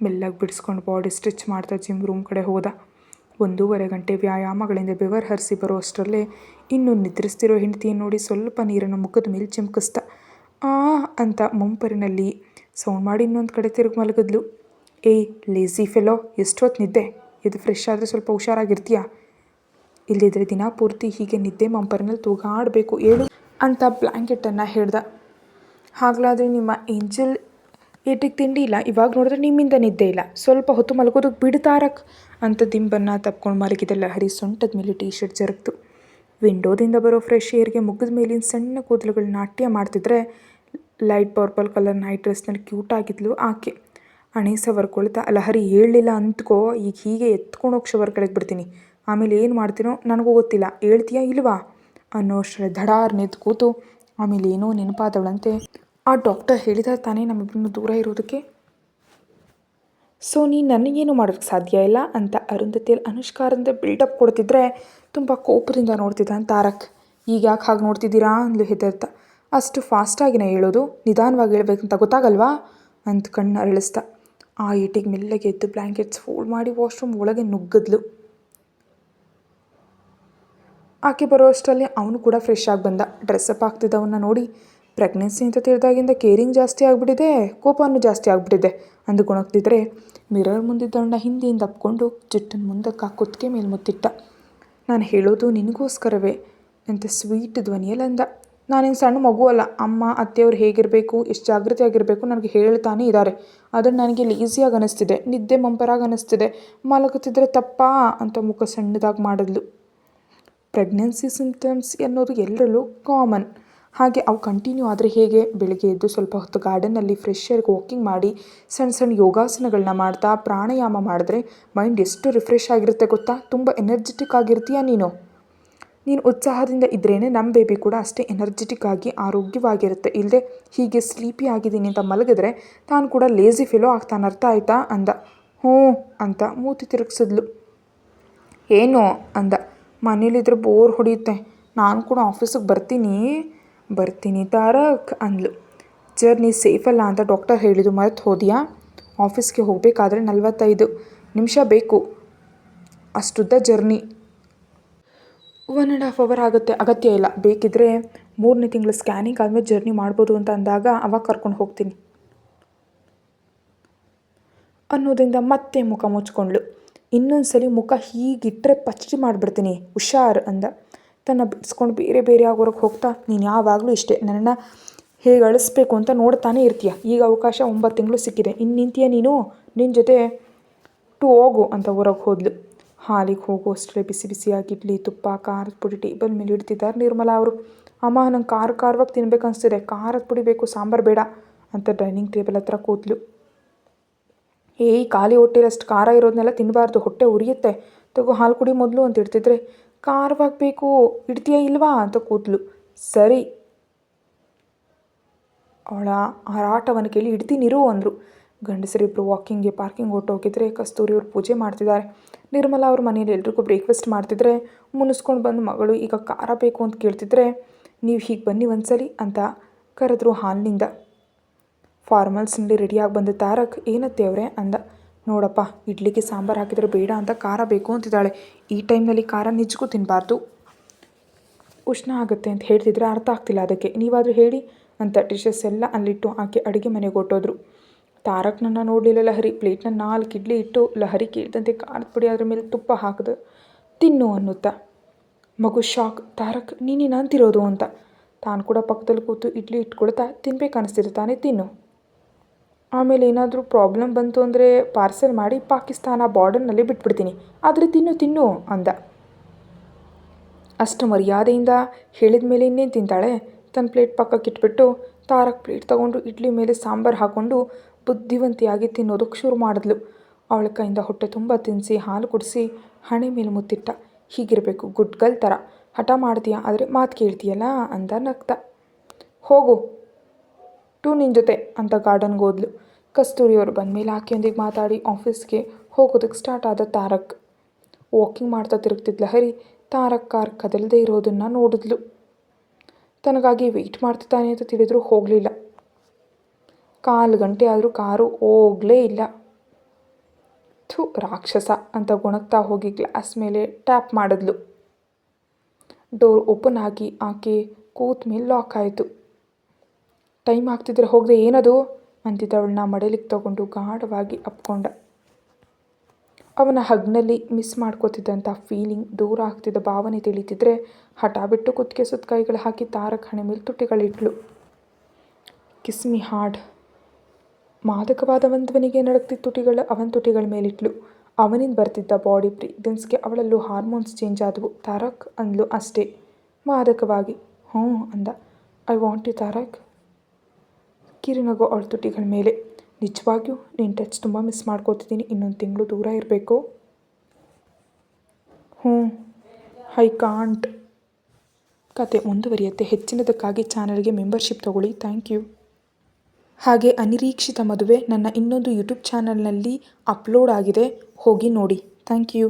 ಮೆಲ್ಲಗೆ ಬಿಡಿಸ್ಕೊಂಡು ಬಾಡಿ ಸ್ಟ್ರೆಚ್ ಮಾಡ್ತಾ ಜಿಮ್ ರೂಮ್ ಕಡೆ ಹೋದ. 1.5 ಗಂಟೆ ವ್ಯಾಯಾಮಗಳಿಂದ ಬೆವರು ಹರಿಸಿ ಬರೋ ಅಷ್ಟರಲ್ಲೇ ಇನ್ನೂ ನಿದ್ರಿಸ್ತಿರೋ ಹೆಂಡತಿಯನ್ನು ನೋಡಿ ಸ್ವಲ್ಪ ನೀರನ್ನು ಮುಖದ ಮೇಲೆ ಚಿಮ್ಕಿಸ್ತ. ಅಂತ ಮುಂಪರಿನಲ್ಲಿ ಸೌಂಡ್ ಮಾಡಿ ಇನ್ನೊಂದು ಕಡೆ ತಿರುಗಿ ಮಲಗಿದ್ಲು. ಏಯ್ ಲೇಝಿ ಫೆಲೋ, ಎಷ್ಟೊತ್ತು ನಿದ್ದೆ? ಇದು ಫ್ರೆಶ್ ಆದರೆ ಸ್ವಲ್ಪ ಹುಷಾರಾಗಿರ್ತೀಯಾ? ಇಲ್ಲದಿದ್ದರೆ ದಿನ ಪೂರ್ತಿ ಹೀಗೆ ನಿದ್ದೆ ಮಂಪರಿನಲ್ಲಿ ತೂಗಾಡಬೇಕು ಏಳು ಅಂತ ಬ್ಲ್ಯಾಂಕೆಟನ್ನು ಹೇಳ್ದ. ಹಾಗಲಾದರೆ ನಿಮ್ಮ ಏಂಜಲ್ ಏಟಿಗೆ ತಿಂಡಿ ಇಲ್ಲ, ಇವಾಗ ನೋಡಿದ್ರೆ ನಿಮ್ಮಿಂದ ನಿದ್ದೆ ಇಲ್ಲ, ಸ್ವಲ್ಪ ಹೊತ್ತು ಮಲಗೋದಕ್ಕೆ ಬಿಡು ತಾರಕ್ ಅಂತ ದಿಂಬನ್ನು ತಪ್ಕೊಂಡು ಮಲಗಿದ ಲಹರಿ ಸೊಂಟದ ಮೇಲೆ ಟೀ ಶರ್ಟ್ ಜರುಗ್ತು. ವಿಂಡೋದಿಂದ ಬರೋ ಫ್ರೆಶ್ ಏರ್ಗೆ ಮುಖದ ಮೇಲಿನ ಸಣ್ಣ ಕೂದಲುಗಳು ನಾಟ್ಯ ಮಾಡ್ತಿದ್ರೆ ಲೈಟ್ ಪರ್ಪಲ್ ಕಲರ್ ನೈಟ್ ಡ್ರೆಸ್ನಲ್ಲಿ ಕ್ಯೂಟಾಗಿದ್ಲು ಆಕೆ. ಹಣೆ ಸವರ್ಕೊಳ್ತಾ, ಲಹರಿ ಹೇಳಲಿಲ್ಲ ಅಂತ್ಕೋ, ಈಗ ಹೀಗೆ ಎತ್ಕೊಂಡೋಗಿ ಶವರ್ ಕೆಳಗೆ ಬಿಡ್ತೀನಿ, ಆಮೇಲೆ ಏನು ಮಾಡ್ತೀನೋ ನನಗೂ ಗೊತ್ತಿಲ್ಲ, ಹೇಳ್ತೀಯಾ ಇಲ್ವಾ ಅನ್ನೋ ಅಷ್ಟರಲ್ಲಿ ಧಡಾರ್ ನಿಂತು ಕೂತು ಆಮೇಲೆ ಏನೋ ನೆನಪಾದವಳಂತೆ, ಆ ಡಾಕ್ಟರ್ ಹೇಳಿದ ತಾನೇ ನಮ್ಮಿಬ್ಬರನ್ನು ದೂರ ಇರೋದಕ್ಕೆ? ಸೊ ನೀನು ನನಗೇನು ಮಾಡೋಕ್ಕೆ ಸಾಧ್ಯ ಇಲ್ಲ ಅಂತ ಅರುಂಧತಿಯಲ್ಲಿ ಅನುಷ್ಕಾರಿಂದ ಬಿಲ್ಡಪ್ ಕೊಡ್ತಿದ್ರೆ ತುಂಬ ಕೋಪದಿಂದ ನೋಡ್ತಿದ್ದಾನೆ ತಾರಕ್. ಈಗ ಯಾಕೆ ಹಾಗೆ ನೋಡ್ತಿದ್ದೀರಾ ಅಂದ್ಲು ಹೆದರ್ತಾ. ಅಷ್ಟು ಫಾಸ್ಟಾಗಿನ ಹೇಳೋದು, ನಿಧಾನವಾಗಿ ಹೇಳ್ಬೇಕಂತ ಗೊತ್ತಾಗಲ್ವಾ ಅಂತ ಕಣ್ಣು ಅರಳಿಸ್ತಾ. ಆ ಏಟಿಗೆ ಮೆಲ್ಲಗೆ ಎದ್ದು ಬ್ಲ್ಯಾಂಕೆಟ್ಸ್ ಫೋಲ್ಡ್ ಮಾಡಿ ವಾಶ್ರೂಮ್ ಒಳಗೆ ನುಗ್ಗಿದ್ಲು. ಆಕೆ ಬರೋ ಅಷ್ಟರಲ್ಲಿ ಅವನು ಕೂಡ ಫ್ರೆಶ್ ಆಗಿ ಬಂದ. ಡ್ರೆಸ್ಅಪ್ ಆಗ್ತಿದ್ದವನ್ನ ನೋಡಿ, ಪ್ರೆಗ್ನೆನ್ಸಿ ಅಂತ ತಿಳಿದಾಗಿಂದ ಕೇರಿಂಗ್ ಜಾಸ್ತಿ ಆಗಿಬಿಟ್ಟಿದೆ, ಕೋಪನೂ ಜಾಸ್ತಿ ಆಗಿಬಿಟ್ಟಿದೆ ಅಂದು ಗೊಣಗ್ತಿದ್ರೆ ಮಿರರ್ ಮುಂದಿದ್ದವನ್ನ ಹಿಂದೆಯಿಂದ ಅಪ್ಕೊಂಡು ಜುಟ್ಟನ್ನು ಮುಂದಕ್ಕೆ ಕುತ್ತಿಗೆ ಮೇಲೆ ಮುತ್ತಿಟ್ಟ. ನಾನು ಹೇಳೋದು ನಿನಗೋಸ್ಕರವೇ ಅಂತ ಸ್ವೀಟ್ ಧ್ವನಿಯಲ್ಲಿ ಅಂದ. ನಾನೇನು ಸಣ್ಣ ಮಗು ಅಲ್ಲ. ಅಮ್ಮ ಅತ್ತೆಯವ್ರು ಹೇಗಿರಬೇಕು, ಎಷ್ಟು ಜಾಗೃತಿಯಾಗಿರಬೇಕು ನನಗೆ ಹೇಳ್ತಾನೆ ಇದ್ದಾರೆ. ಅದನ್ನು ನನಗೆ ಲೇಸಿಯಾಗಿ ಅನ್ನಿಸ್ತಿದೆ, ನಿದ್ದೆ ಮಂಪರಾಗಿ ಅನ್ನಿಸ್ತಿದೆ, ಮಲಗುತ್ತಿದ್ರೆ ತಪ್ಪಾ ಅಂತ ಮುಖ ಸಣ್ಣದಾಗಿ ಮಾಡಿದ್ಲು. ಪ್ರೆಗ್ನೆನ್ಸಿ ಸಿಂಪ್ಟಮ್ಸ್ ಅನ್ನೋದು ಎಲ್ಲರಲ್ಲೂ ಕಾಮನ್. ಹಾಗೆ ಅವು ಕಂಟಿನ್ಯೂ ಆದರೆ ಹೇಗೆ? ಬೆಳಗ್ಗೆ ಎದ್ದು ಸ್ವಲ್ಪ ಹೊತ್ತು ಗಾರ್ಡನ್ನಲ್ಲಿ ಫ್ರೆಶ್ ಏರ್ಗೆ ವಾಕಿಂಗ್ ಮಾಡಿ ಸಣ್ಣ ಸಣ್ಣ ಯೋಗಾಸನಗಳನ್ನ ಮಾಡ್ತಾ ಪ್ರಾಣಾಯಾಮ ಮಾಡಿದ್ರೆ ಮೈಂಡ್ ಎಷ್ಟು ರಿಫ್ರೆಶ್ ಆಗಿರುತ್ತೆ ಗೊತ್ತಾ? ತುಂಬ ಎನರ್ಜೆಟಿಕ್ ಆಗಿರ್ತೀಯ ನೀನು ಉತ್ಸಾಹದಿಂದ ಇದ್ರೇ ನಮ್ಮ ಬೇಬಿ ಕೂಡ ಅಷ್ಟೇ ಎನರ್ಜೆಟಿಕ್ ಆಗಿ ಆರೋಗ್ಯವಾಗಿರುತ್ತೆ. ಇಲ್ಲದೆ ಹೀಗೆ ಸ್ಲೀಪಿ ಆಗಿದ್ದೀನಿ ಅಂತ ಮಲಗಿದ್ರೆ ತಾನು ಕೂಡ ಲೇಸಿ ಫೆಲೋ ಆಗ್ತಾನೆ, ಅರ್ಥ ಆಯ್ತಾ ಅಂದ. ಹ್ಞೂ ಅಂತ ಮೂತಿ ತಿರುಗಿಸಿದ್ಲು. ಏನು ಅಂದ. ಮನೇಲಿದ್ರೆ ಬೋರ್ ಹೊಡೆಯುತ್ತೆ, ನಾನು ಕೂಡ ಆಫೀಸಿಗೆ ಬರ್ತೀನಿ ತಾರಕ್ ಅಂದ್ಲು. ಜರ್ನಿ ಸೇಫಲ್ಲ ಅಂತ ಡಾಕ್ಟರ್ ಹೇಳಿದ್ದು ಮರೆತು ಹೋದ್ಯಾ? ಆಫೀಸ್ಗೆ ಹೋಗಬೇಕಾದ್ರೆ 45 ನಿಮಿಷ ಬೇಕು, ಅಷ್ಟುದ್ದ ಜರ್ನಿ. 1.5 ಅವರ್ ಆಗುತ್ತೆ. ಅಗತ್ಯ ಇಲ್ಲ, ಬೇಕಿದ್ರೆ 3ನೇ ತಿಂಗಳು ಸ್ಕ್ಯಾನಿಂಗ್ ಆದಮೇಲೆ ಜರ್ನಿ ಮಾಡ್ಬೋದು ಅಂತ ಅಂದಾಗ ಅವಾಗ ಕರ್ಕೊಂಡು ಹೋಗ್ತೀನಿ ಅನ್ನೋದ್ರಿಂದ ಮತ್ತೆ ಮುಖ ಮುಚ್ಕೊಂಡ್ಳು. ಇನ್ನೊಂದ್ಸಲಿ ಮುಖ ಹೀಗಿಟ್ಟರೆ ಪಚ್ಚಿ ಮಾಡಿಬಿಡ್ತೀನಿ, ಹುಷಾರ್ ಅಂದ. ತನ್ನ ಬಿಡಿಸ್ಕೊಂಡು ಬೇರೆ ಬೇರೆ ಆಗೋರಿಗೆ ಹೋಗ್ತಾ, ನೀನು ಯಾವಾಗಲೂ ಇಷ್ಟೇ, ನನ್ನನ್ನು ಹೇಗೆ ಅಳಿಸ್ಬೇಕು ಅಂತ ನೋಡ್ತಾನೆ ಇರ್ತೀಯ. ಈಗ ಅವಕಾಶ 9 ತಿಂಗಳು ಸಿಕ್ಕಿದೆ, ಇನ್ನು ನಿಂತೀಯ ನೀನು, ನಿನ್ನ ಜೊತೆ ಹೋಗು ಅಂತ ಹೊರಗೆ ಹೋದ್ಲು. ಹಾಲಿಗೆ ಹೋಗೋ ಅಷ್ಟರಲ್ಲಿ ಬಿಸಿ ಬಿಸಿಯಾಗಿ ಇಡ್ಲಿ, ತುಪ್ಪ, ಖಾರದ ಪುಡಿ ಟೇಬಲ್ ಮೇಲೆ ಇಡ್ತಿದ್ದಾರೆ ನಿರ್ಮಲಾ ಅವರು. ಅಮ್ಮ ನಂಗೆ ಖಾರವಾಗಿ ತಿನ್ಬೇಕು ಅನಿಸ್ತಿದೆ, ಖಾರದ ಪುಡಿ ಬೇಕು, ಸಾಂಬಾರು ಬೇಡ ಅಂತ ಡೈನಿಂಗ್ ಟೇಬಲ್ ಹತ್ರ ಕೂತ್ಲು. ಏಯ್ ಖಾಲಿ ಹೊಟ್ಟೆಲಷ್ಟು ಖಾರ ಇರೋದನ್ನೆಲ್ಲ ತಿನ್ನಬಾರ್ದು, ಹೊಟ್ಟೆ ಉರಿಯುತ್ತೆ, ತಗೋ ಹಾಲು ಕುಡಿ ಮೊದಲು ಅಂತ ಇಡ್ತಿದ್ರೆ ಖಾರವಾಗಿ ಬೇಕು, ಇಡ್ತೀಯ ಇಲ್ವಾ ಅಂತ ಕೂತ್ಲು. ಸರಿ ಅವಳ ಹಾರಾಟವನ್ನು ಕೇಳಿ ಇಡ್ತೀನಿರು ಅಂದರು. ಗಂಡಸರಿಬ್ಬರು ವಾಕಿಂಗ್ಗೆ ಪಾರ್ಕಿಂಗ್ ಹೊರಟೋಗಿದ್ರೆ ಕಸ್ತೂರಿಯವರು ಪೂಜೆ ಮಾಡ್ತಿದ್ದಾರೆ. ನಿರ್ಮಲಾ ಅವ್ರ ಮನೇಲಿ ಎಲ್ರಿಗೂ ಬ್ರೇಕ್ಫಾಸ್ಟ್ ಮಾಡ್ತಿದ್ರೆ ಮುನಿಸ್ಕೊಂಡು ಬಂದು ಮಗಳು ಈಗ ಖಾರ ಬೇಕು ಅಂತ ಕೇಳ್ತಿದ್ರೆ, ನೀವು ಹೀಗೆ ಬನ್ನಿ ಒಂದ್ಸಲಿ ಅಂತ ಕರೆದ್ರು ಹಾಲಿನಿಂದ. ಫಾರ್ಮಲ್ಸ್ನಲ್ಲಿ ರೆಡಿಯಾಗಿ ಬಂದ ತಾರಕ್, ಏನತ್ತೆ ಅವರೇ ಅಂದ. ನೋಡಪ್ಪ, ಇಡ್ಲಿಗೆ ಸಾಂಬಾರು ಹಾಕಿದರೆ ಬೇಡ ಅಂತ ಖಾರ ಬೇಕು ಅಂತಿದ್ದಾಳೆ. ಈ ಟೈಮ್ನಲ್ಲಿ ಖಾರ ನಿಜಕ್ಕೂ ತಿನ್ನಬಾರ್ದು, ಉಷ್ಣ ಆಗುತ್ತೆ ಅಂತ ಹೇಳ್ತಿದ್ರೆ ಅರ್ಥ ಆಗ್ತಿಲ್ಲ, ಅದಕ್ಕೆ ನೀವಾದರೂ ಹೇಳಿ ಅಂತ ಡಿಶಸ್ ಎಲ್ಲ ಅಲ್ಲಿಟ್ಟು ಆಕೆ ಅಡುಗೆ ಮನೆಗೆ ಹೊಟ್ಟೋದ್ರು. ತಾರಕ್ನನ್ನ ನೋಡಲಿಲ್ಲ ಲಹರಿ. ಪ್ಲೇಟ್ನ 4 ಇಡ್ಲಿ ಇಟ್ಟು ಲಹರಿ ಕೇಳಿದಂತೆ ಖಾರದ ಪುಡಿ ಅದ್ರ ಮೇಲೆ ತುಪ್ಪ ಹಾಕಿದು ತಿನ್ನು ಅನ್ನುತ್ತಾ. ಮಗು ಶಾಕ್. ತಾರಕ್ ನೀನೇನು ಅಂತಿರೋದು ಅಂತ. ತಾನು ಕೂಡ ಪಕ್ಕದಲ್ಲಿ ಕೂತು ಇಡ್ಲಿ ಇಟ್ಕೊಳ್ತಾ, ತಿನ್ಬೇಕು ಅನಿಸ್ತಿದೆ ತಾನೇ, ತಿನ್ನು, ಆಮೇಲೆ ಏನಾದರೂ ಪ್ರಾಬ್ಲಮ್ ಬಂತು ಅಂದರೆ ಪಾರ್ಸೆಲ್ ಮಾಡಿ ಪಾಕಿಸ್ತಾನ ಬಾರ್ಡರ್ನಲ್ಲಿ ಬಿಟ್ಬಿಡ್ತೀನಿ, ಆದರೆ ತಿನ್ನು ಅಂದ. ಅಷ್ಟು ಮರ್ಯಾದೆಯಿಂದ ಹೇಳಿದ ಮೇಲೆ ಇನ್ನೇನು ತಿಂತಾಳೆ. ತನ್ನ ಪ್ಲೇಟ್ ಪಕ್ಕಕ್ಕೆ ಇಟ್ಬಿಟ್ಟು ತಾರಕ್ ಪ್ಲೇಟ್ ತಗೊಂಡು ಇಡ್ಲಿ ಮೇಲೆ ಸಾಂಬಾರು ಹಾಕ್ಕೊಂಡು ಬುದ್ಧಿವಂತಿಯಾಗಿ ತಿನ್ನೋದಕ್ಕೆ ಶುರು ಮಾಡಿದ್ಲು. ಅವಳ ಕೈಯಿಂದ ಹೊಟ್ಟೆ ತುಂಬ ತಿನ್ನಿಸಿ ಹಾಲು ಕುಡಿಸಿ ಹಣೆ ಮೇಲೆ ಮುತ್ತಿಟ್ಟ. ಹೀಗಿರಬೇಕು, ಗುಡ್ ಗರ್ಲ್ ಥರ. ಹಠ ಮಾಡ್ತೀಯ ಆದರೆ ಮಾತು ಕೇಳ್ತೀಯಲ್ಲ ಅಂದ ನಗ್ತಾ. ಹೋಗು ನಿನ್ನ ಜೊತೆ ಅಂತ ಗಾರ್ಡನ್ಗೆ ಹೋದ್ಲು. ಕಸ್ತೂರಿಯವರು ಬಂದಮೇಲೆ ಆಕೆಯೊಂದಿಗೆ ಮಾತಾಡಿ ಆಫೀಸ್ಗೆ ಹೋಗೋದಕ್ಕೆ ಸ್ಟಾರ್ಟ್ ಆದ ತಾರಕ್. ವಾಕಿಂಗ್ ಮಾಡ್ತಾ ತಿರುಗ್ತಿದ್ದ ಲಹರಿ ತಾರಕ್ ಕಾರ್ ಕದಲದೇ ಇರೋದನ್ನು ನೋಡಿದ್ಲು. ತನಗಾಗಿ ವೆಯ್ಟ್ ಮಾಡ್ತಿದ್ದಾನೆ ಅಂತ ತಿಳಿದ್ರು ಹೋಗಲಿಲ್ಲ. 1/4 ಗಂಟೆ ಆದರೂ ಕಾರು ಹೋಗಲೇ ಇಲ್ಲ. ರಾಕ್ಷಸ ಅಂತ ಗೊಣಗ್ತಾ ಹೋಗಿ ಗ್ಲಾಸ್ ಮೇಲೆ ಟ್ಯಾಪ್ ಮಾಡಿದ್ಲು. ಡೋರ್ ಓಪನ್ ಆಗಿ ಆಕೆ ಕೂತ್ ಮೇಲೆ ಲಾಕ್ ಆಯಿತು. ಟೈಮ್ ಆಗ್ತಿದ್ರೆ ಹೋಗದೆ ಏನದು ಅಂತಿದ್ದವಳನ್ನ ಮಡಲಿಗೆ ತಗೊಂಡು ಗಾಢವಾಗಿ ಅಪ್ಕೊಂಡ. ಅವನ ಹಗ್ನಲ್ಲಿ ಮಿಸ್ ಮಾಡ್ಕೋತಿದ್ದಂಥ ಫೀಲಿಂಗ್, ದೂರ ಆಗ್ತಿದ್ದ ಭಾವನೆ ತಿಳಿತಿದ್ರೆ ಹಠ ಬಿಟ್ಟು ಕುತ್ತಿಗೆ ಸುತ್ತ ಕೈಗಳು ಹಾಕಿ ತಾರಕ್ ಹಣೆ ಮೇಲೆ ತುಟಿಗಳಿಟ್ಲು. ಕಿಸ್ಮಿ ಹಾರ್ಡ್. ಮಾದಕವಾದ ಧ್ವನಿಗೆ ನಡಕ್ತಿದ್ದ ತುಟಿಗಳು ಅವನ ತುಟಿಗಳ ಮೇಲಿಟ್ಲು. ಅವನಿಂದ ಬರ್ತಿದ್ದ ಬಾಡಿ ಬ್ರೀದನ್ಸ್ಗೆ ಅವಳಲ್ಲೂ ಹಾರ್ಮೋನ್ಸ್ ಚೇಂಜ್ ಆದವು. ತಾರಕ್ ಅಂದ್ಲು ಅಷ್ಟೇ ಮಾದಕವಾಗಿ. ಹ್ಞೂ ಅಂದ. I want you Tarak. ಕಿರಿನಗು ಅವಳ ತುಟಿಗಳ ಮೇಲೆ. ನಿಜವಾಗಿಯೂ ನಿನ್ನ ಟಚ್ ತುಂಬ ಮಿಸ್ ಮಾಡ್ಕೋತಿದ್ದೀನಿ, ಇನ್ನೊಂದು ತಿಂಗಳು ದೂರ ಇರಬೇಕು. I can't. ಕತೆ ಮುಂದುವರಿಯುತ್ತೆ. ಹೆಚ್ಚಿನದಕ್ಕಾಗಿ ಚಾನಲ್ಗೆ ಮೆಂಬರ್ಶಿಪ್ ತಗೊಳ್ಳಿ. Thank you. ಹಾಗೆ ಅನಿರೀಕ್ಷಿತ ಮದುವೆ ನನ್ನ ಇನ್ನೊಂದು ಯೂಟ್ಯೂಬ್ ಚಾನಲ್ನಲ್ಲಿ ಅಪ್ಲೋಡ್ ಆಗಿದೆ, ಹೋಗಿ ನೋಡಿ. Thank you.